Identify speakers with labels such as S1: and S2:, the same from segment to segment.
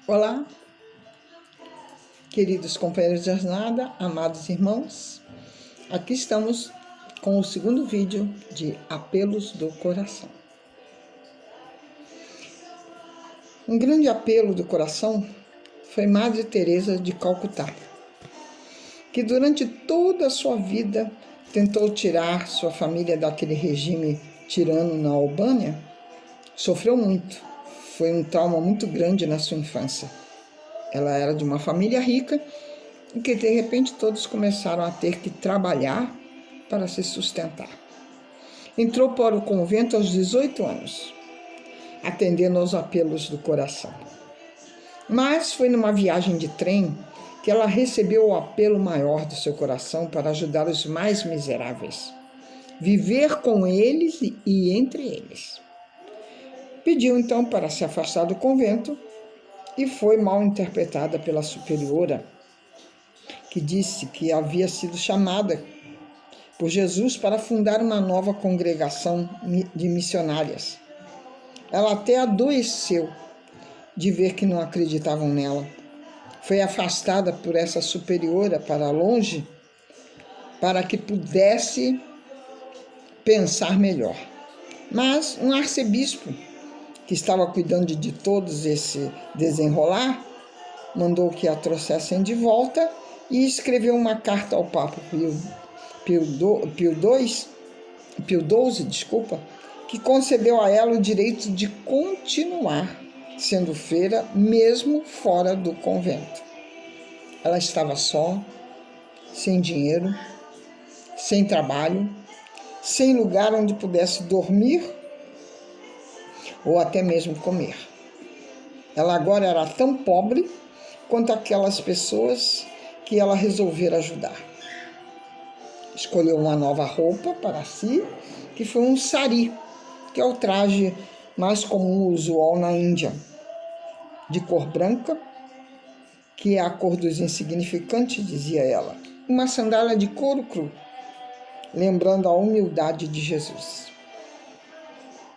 S1: Olá, queridos companheiros de jornada, amados irmãos. Aqui estamos com o segundo vídeo de Apelos do Coração. Um grande apelo do coração foi Madre Teresa de Calcutá, que durante toda a sua vida tentou tirar sua família daquele regime tirano na Albânia. Sofreu muito, foi um trauma muito grande na sua infância. Ela era de uma família rica e que de repente todos começaram a ter que trabalhar para se sustentar. Entrou para o convento aos 18 anos, atendendo aos apelos do coração. Mas foi numa viagem de trem que ela recebeu o apelo maior do seu coração para ajudar os mais miseráveis, viver com eles e entre eles. Pediu então para se afastar do convento e foi mal interpretada pela superiora, que disse que havia sido chamada por Jesus para fundar uma nova congregação de missionárias. Ela até adoeceu de ver que não acreditavam nela. Foi afastada por essa superiora para longe para que pudesse pensar melhor. Mas um arcebispo que estava cuidando de todos esse desenrolar, mandou que a trouxessem de volta e escreveu uma carta ao Papa Pio XII, que concedeu a ela o direito de continuar sendo freira mesmo fora do convento. Ela estava só, sem dinheiro, sem trabalho, sem lugar onde pudesse dormir ou até mesmo comer. Ela agora era tão pobre quanto aquelas pessoas que ela resolvera ajudar. Escolheu uma nova roupa para si, que foi um sari, que é o traje mais comum usual na Índia, de cor branca, que é a cor dos insignificantes, dizia ela. Uma sandália de couro cru, lembrando a humildade de Jesus.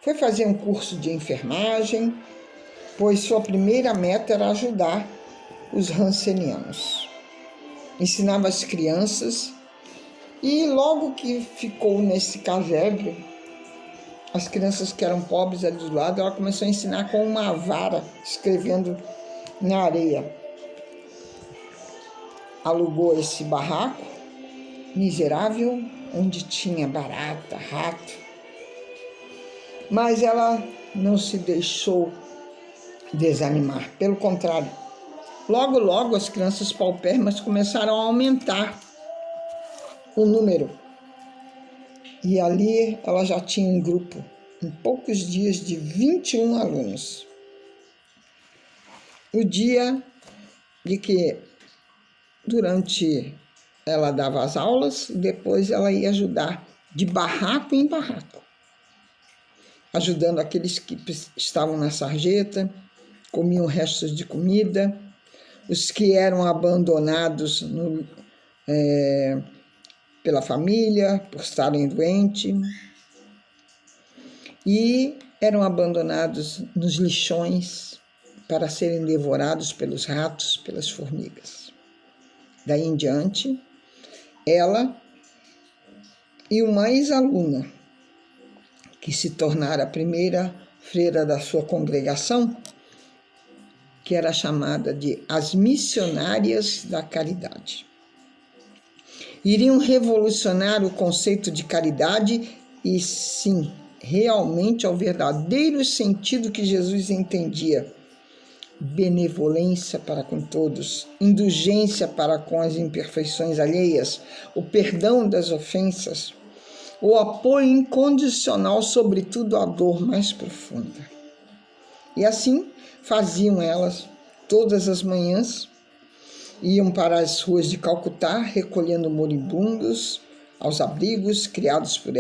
S1: Foi fazer um curso de enfermagem, pois sua primeira meta era ajudar os rancenianos. Ensinava as crianças e logo que ficou nesse casebre, as crianças que eram pobres ali do lado, ela começou a ensinar com uma vara, escrevendo na areia. Alugou esse barraco miserável, onde tinha barata, rato. Mas ela não se deixou desanimar, pelo contrário. Logo as crianças paupérrimas começaram a aumentar o número. E ali ela já tinha um grupo, em poucos dias, de 21 alunos. O dia de que, durante ela dava as aulas, depois ela ia ajudar de barraco em barraco, ajudando aqueles que estavam na sarjeta, comiam restos de comida, os que eram abandonados pela família, por estarem doentes, e eram abandonados nos lixões para serem devorados pelos ratos, pelas formigas. Daí em diante, ela e uma ex-aluna, que se tornara a primeira freira da sua congregação, que era chamada de as Missionárias da Caridade. Iriam revolucionar o conceito de caridade e, sim, realmente ao verdadeiro sentido que Jesus entendia: benevolência para com todos, indulgência para com as imperfeições alheias, o perdão das ofensas, o apoio incondicional, sobretudo à dor mais profunda. E assim faziam elas todas as manhãs, iam para as ruas de Calcutá, recolhendo moribundos aos abrigos criados por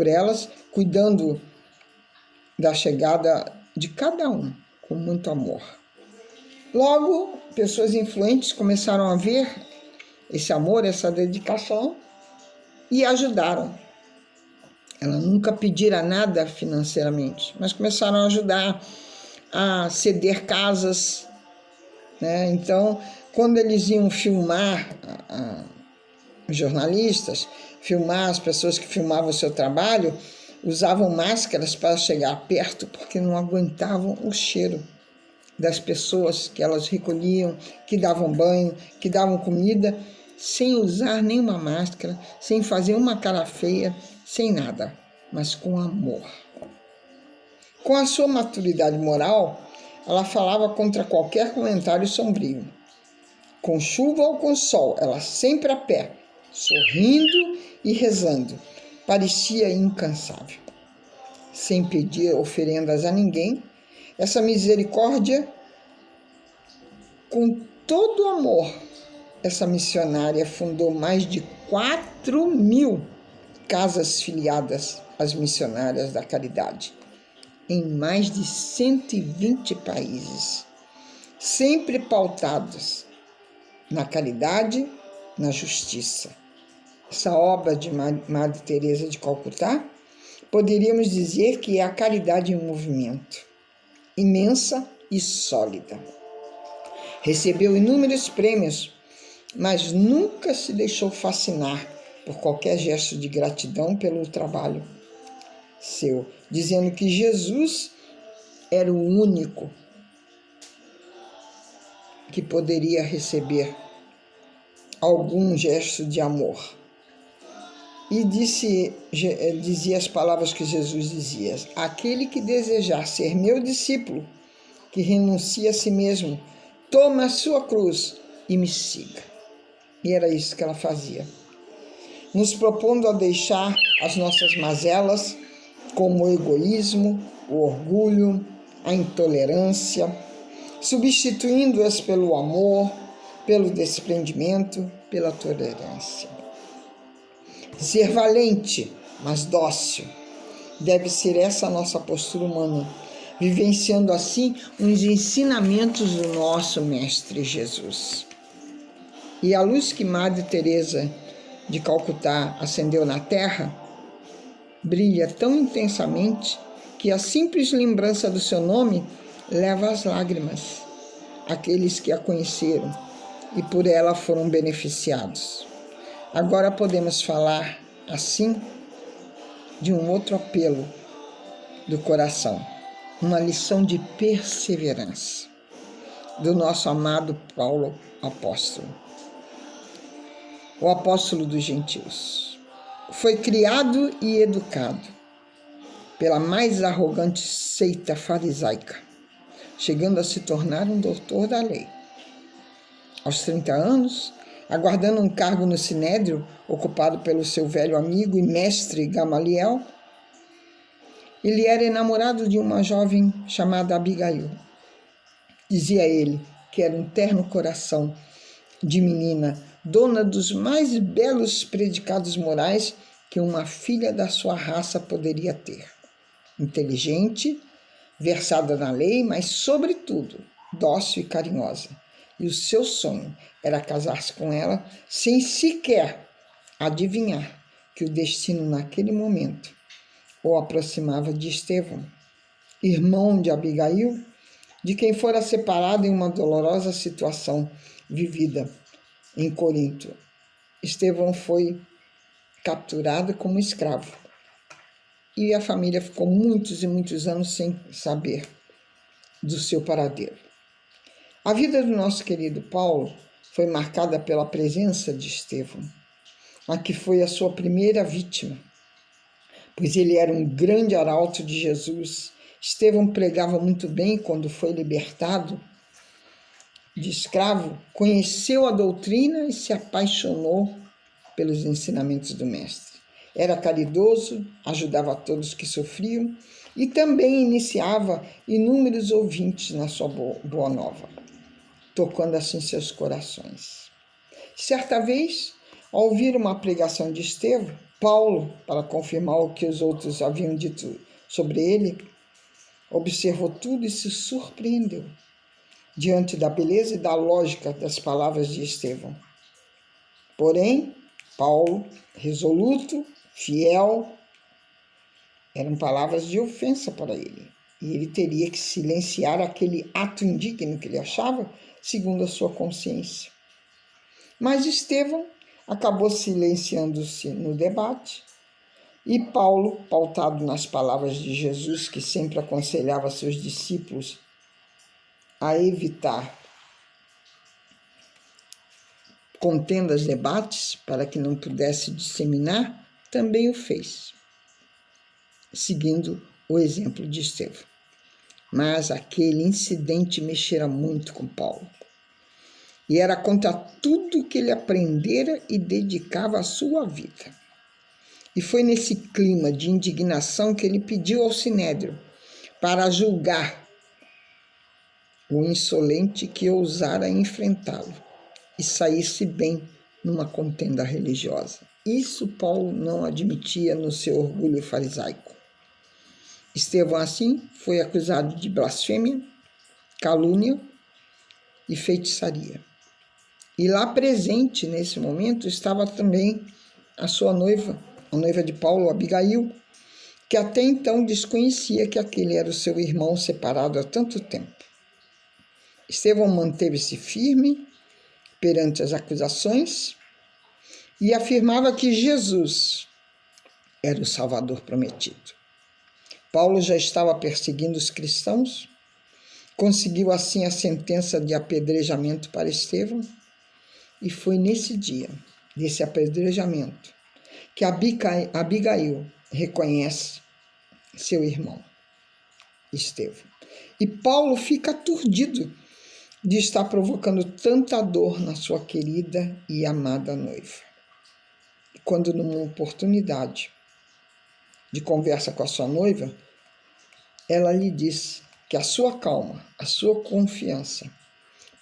S1: elas, cuidando da chegada de cada um com muito amor. Logo, pessoas influentes começaram a ver esse amor, essa dedicação, e ajudaram. Ela nunca pedira nada financeiramente, mas começaram a ajudar a ceder casas né? Então, quando eles iam filmar, os jornalistas, filmar as pessoas que filmavam o seu trabalho, usavam máscaras para chegar perto, porque não aguentavam o cheiro das pessoas que elas recolhiam, que davam banho, que davam comida, sem usar nenhuma máscara, sem fazer uma cara feia, sem nada, mas com amor. Com a sua maturidade moral, ela falava contra qualquer comentário sombrio. Com chuva ou com sol, ela sempre a pé, sorrindo e rezando. Parecia incansável. Sem pedir oferendas a ninguém, essa misericórdia, com todo amor, essa missionária fundou mais de 4.000 casas filiadas às missionárias da caridade, em mais de 120 países, sempre pautadas na caridade, na justiça. Essa obra de Madre Teresa de Calcutá, poderíamos dizer que é a caridade em movimento, imensa e sólida. Recebeu inúmeros prêmios, mas nunca se deixou fascinar por qualquer gesto de gratidão pelo trabalho seu, dizendo que Jesus era o único que poderia receber algum gesto de amor. E dizia as palavras que Jesus dizia: aquele que desejar ser meu discípulo, que renuncie a si mesmo, tome a sua cruz e me siga. E era isso que ela fazia, nos propondo a deixar as nossas mazelas, como o egoísmo, o orgulho, a intolerância, substituindo-as pelo amor, pelo desprendimento, pela tolerância. Ser valente, mas dócil, deve ser essa a nossa postura humana, vivenciando assim os ensinamentos do nosso Mestre Jesus. E a luz que Madre Teresa de Calcutá acendeu na Terra brilha tão intensamente que a simples lembrança do seu nome leva às lágrimas aqueles que a conheceram e por ela foram beneficiados. Agora podemos falar, assim, de um outro apelo do coração, uma lição de perseverança do nosso amado Paulo apóstolo, o apóstolo dos gentios. Foi criado e educado pela mais arrogante seita farisaica, chegando a se tornar um doutor da lei. Aos 30 anos, aguardando um cargo no Sinédrio, ocupado pelo seu velho amigo e mestre Gamaliel, ele era enamorado de uma jovem chamada Abigail. Dizia ele que era um terno coração de menina, dona dos mais belos predicados morais que uma filha da sua raça poderia ter. Inteligente, versada na lei, mas, sobretudo, dócil e carinhosa. E o seu sonho era casar-se com ela sem sequer adivinhar que o destino naquele momento o aproximava de Estevão, irmão de Abigail, de quem fora separado em uma dolorosa situação vivida em Corinto. Estevão foi capturado como escravo e a família ficou muitos e muitos anos sem saber do seu paradeiro. A vida do nosso querido Paulo foi marcada pela presença de Estevão, a que foi a sua primeira vítima, pois ele era um grande arauto de Jesus. Estevão pregava muito bem quando foi libertado de escravo, conheceu a doutrina e se apaixonou pelos ensinamentos do Mestre. Era caridoso, ajudava a todos que sofriam e também iniciava inúmeros ouvintes na sua boa nova, tocando assim seus corações. Certa vez, ao ouvir uma pregação de Estevão, Paulo, para confirmar o que os outros haviam dito sobre ele, observou tudo e se surpreendeu diante da beleza e da lógica das palavras de Estevão. Porém, Paulo, resoluto, fiel, eram palavras de ofensa para ele. e ele teria que silenciar aquele ato indigno que ele achava, segundo a sua consciência. Mas Estevão acabou silenciando-se no debate, e Paulo, pautado nas palavras de Jesus, que sempre aconselhava seus discípulos a evitar contendas, debates, para que não pudesse disseminar, também o fez, seguindo o exemplo de Estevão. Mas aquele incidente mexera muito com Paulo, e era contra tudo que ele aprendera e dedicava a sua vida. E foi nesse clima de indignação que ele pediu ao Sinédrio para julgar o insolente que ousara enfrentá-lo e saísse bem numa contenda religiosa. Isso Paulo não admitia no seu orgulho farisaico. Estevão, assim, foi acusado de blasfêmia, calúnia e feitiçaria. E lá presente, nesse momento, estava também a sua noiva, a noiva de Paulo, Abigail, que até então desconhecia que aquele era o seu irmão separado há tanto tempo. Estevão manteve-se firme perante as acusações e afirmava que Jesus era o Salvador prometido. Paulo já estava perseguindo os cristãos, conseguiu assim a sentença de apedrejamento para Estevão, e foi nesse dia, desse apedrejamento, que Abigail reconhece seu irmão, Estevão. E Paulo fica aturdido de estar provocando tanta dor na sua querida e amada noiva. E quando, numa oportunidade de conversa com a sua noiva, ela lhe disse que a sua calma, a sua confiança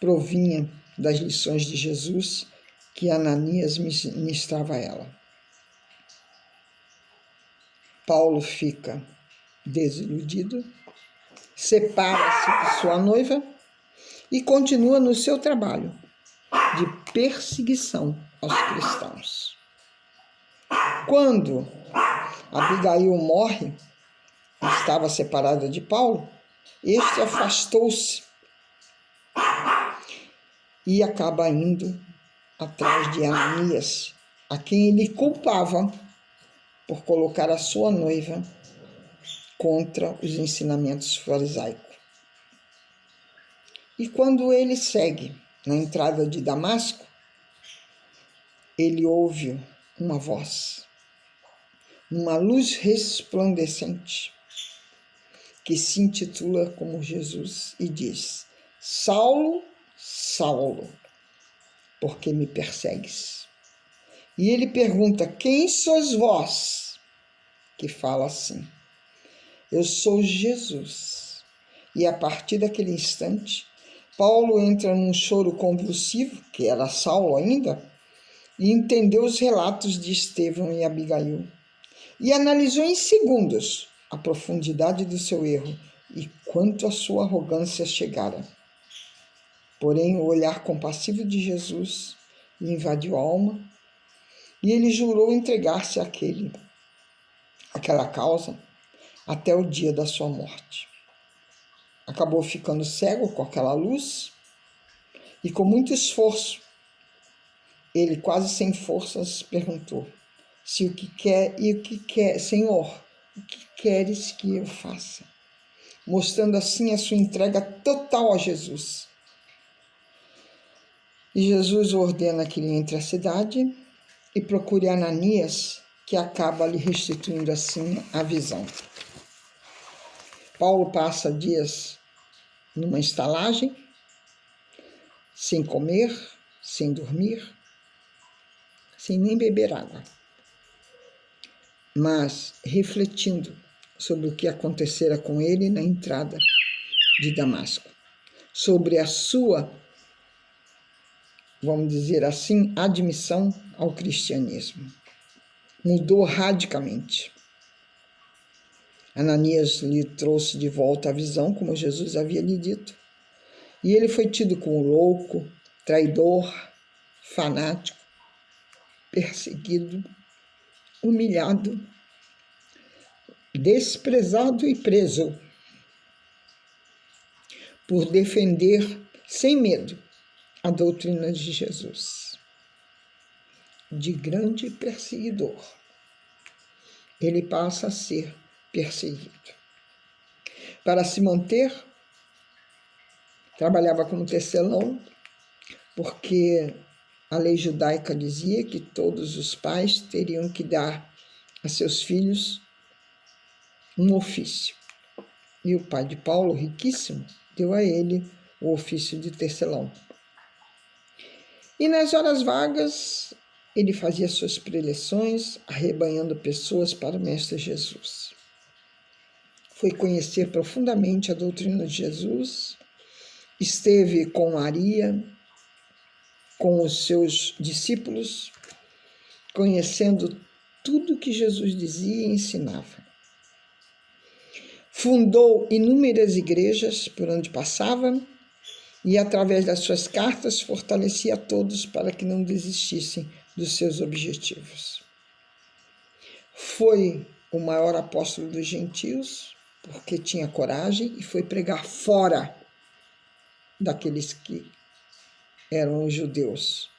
S1: provinha das lições de Jesus que Ananias ministrava a ela. Paulo fica desiludido, separa-se de sua noiva e continua no seu trabalho de perseguição aos cristãos. Quando Abigail morre, estava separada de Paulo, este afastou-se e acaba indo atrás de Ananias, a quem ele culpava por colocar a sua noiva contra os ensinamentos farisaicos. E quando ele segue na entrada de Damasco, ele ouve uma voz, uma luz resplandecente, que se intitula como Jesus e diz: Saulo, Saulo, por que me persegues? E ele pergunta: quem sois vós que fala assim? Eu sou Jesus. E a partir daquele instante, Paulo entra num choro convulsivo, que era Saulo ainda, e entendeu os relatos de Estevão e Abigail. E analisou em segundos a profundidade do seu erro e quanto a sua arrogância chegara. Porém, o olhar compassivo de Jesus lhe invadiu a alma e ele jurou entregar-se àquela causa até o dia da sua morte. Acabou ficando cego com aquela luz e, com muito esforço, ele, quase sem forças, perguntou: se o que quer, Senhor, o que queres que eu faça? Mostrando assim a sua entrega total a Jesus. E Jesus ordena que ele entre a cidade e procure Ananias, que acaba lhe restituindo assim a visão. Paulo passa dias numa estalagem, sem comer, sem dormir, sem nem beber água, mas refletindo sobre o que acontecera com ele na entrada de Damasco, sobre a sua, vamos dizer assim, admissão ao cristianismo. Mudou radicalmente. Ananias lhe trouxe de volta a visão, como Jesus havia lhe dito, e ele foi tido como louco, traidor, fanático, perseguido, humilhado, desprezado e preso. por defender sem medo a doutrina de Jesus. De grande perseguidor, ele passa a ser perseguido. Para se manter, trabalhava como tecelão, porque a lei judaica dizia que todos os pais teriam que dar a seus filhos um ofício. E o pai de Paulo, riquíssimo, deu a ele o ofício de tecelão. E nas horas vagas, ele fazia suas preleções, arrebanhando pessoas para o Mestre Jesus. Foi conhecer profundamente a doutrina de Jesus, esteve com Maria, com os seus discípulos, conhecendo tudo que Jesus dizia e ensinava. Fundou inúmeras igrejas por onde passava e, através das suas cartas, fortalecia a todos para que não desistissem dos seus objetivos. Foi o maior apóstolo dos gentios, porque tinha coragem e foi pregar fora daqueles que eram os judeus.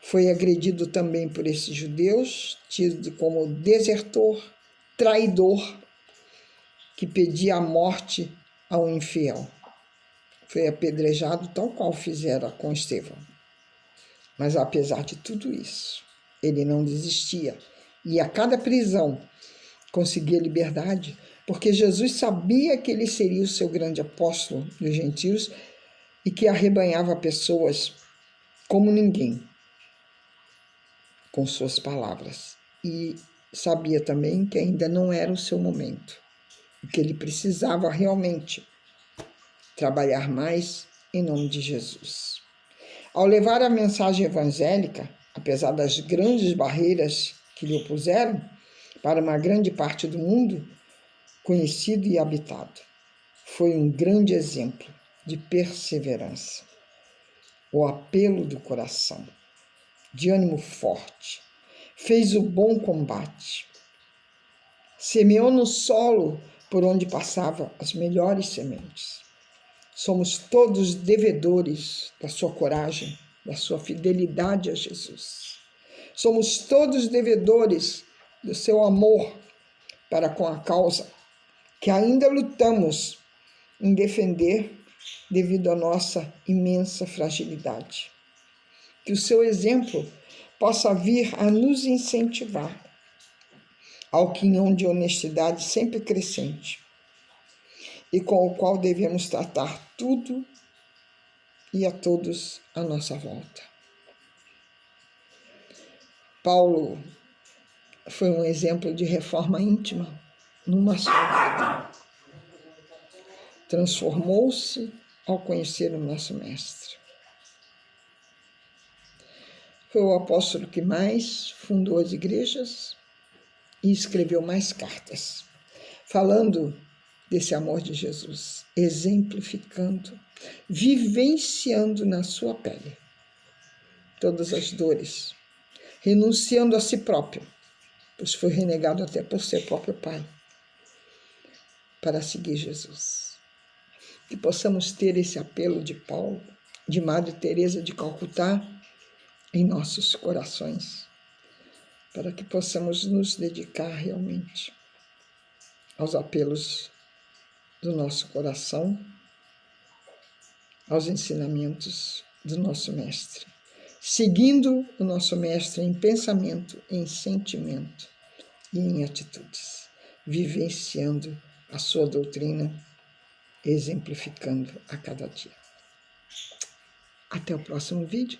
S1: Foi agredido também por esses judeus, tido como desertor, traidor, que pedia a morte ao infiel. Foi apedrejado tal qual fizera com Estevão. Mas apesar de tudo isso, ele não desistia. E a cada prisão conseguia liberdade, porque Jesus sabia que ele seria o seu grande apóstolo dos gentios e que arrebanhava pessoas como ninguém, com suas palavras. E sabia também que ainda não era o seu momento, e que ele precisava realmente trabalhar mais em nome de Jesus. Ao levar a mensagem evangélica, apesar das grandes barreiras que lhe opuseram, para uma grande parte do mundo, conhecido e habitado, foi um grande exemplo de perseverança. O apelo do coração, de ânimo forte, fez o bom combate, semeou no solo por onde passava as melhores sementes. Somos todos devedores da sua coragem, da sua fidelidade a Jesus. Somos todos devedores do seu amor para com a causa que ainda lutamos em defender devido à nossa imensa fragilidade. Que o seu exemplo possa vir a nos incentivar ao quinhão de honestidade sempre crescente e com o qual devemos tratar tudo e a todos à nossa volta. Paulo foi um exemplo de reforma íntima numa só vida. Transformou-se ao conhecer o nosso Mestre. Foi o apóstolo que mais fundou as igrejas e escreveu mais cartas, falando desse amor de Jesus, exemplificando, vivenciando na sua pele todas as dores, renunciando a si próprio, pois foi renegado até por seu próprio pai, para seguir Jesus. Que possamos ter esse apelo de Paulo, de Madre Teresa de Calcutá, em nossos corações, para que possamos nos dedicar realmente aos apelos do nosso coração, aos ensinamentos do nosso Mestre, seguindo o nosso Mestre em pensamento, em sentimento e em atitudes, vivenciando a sua doutrina, exemplificando a cada dia. Até o próximo vídeo.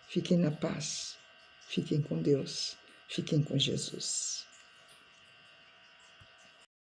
S1: Fiquem na paz, fiquem com Deus, fiquem com Jesus.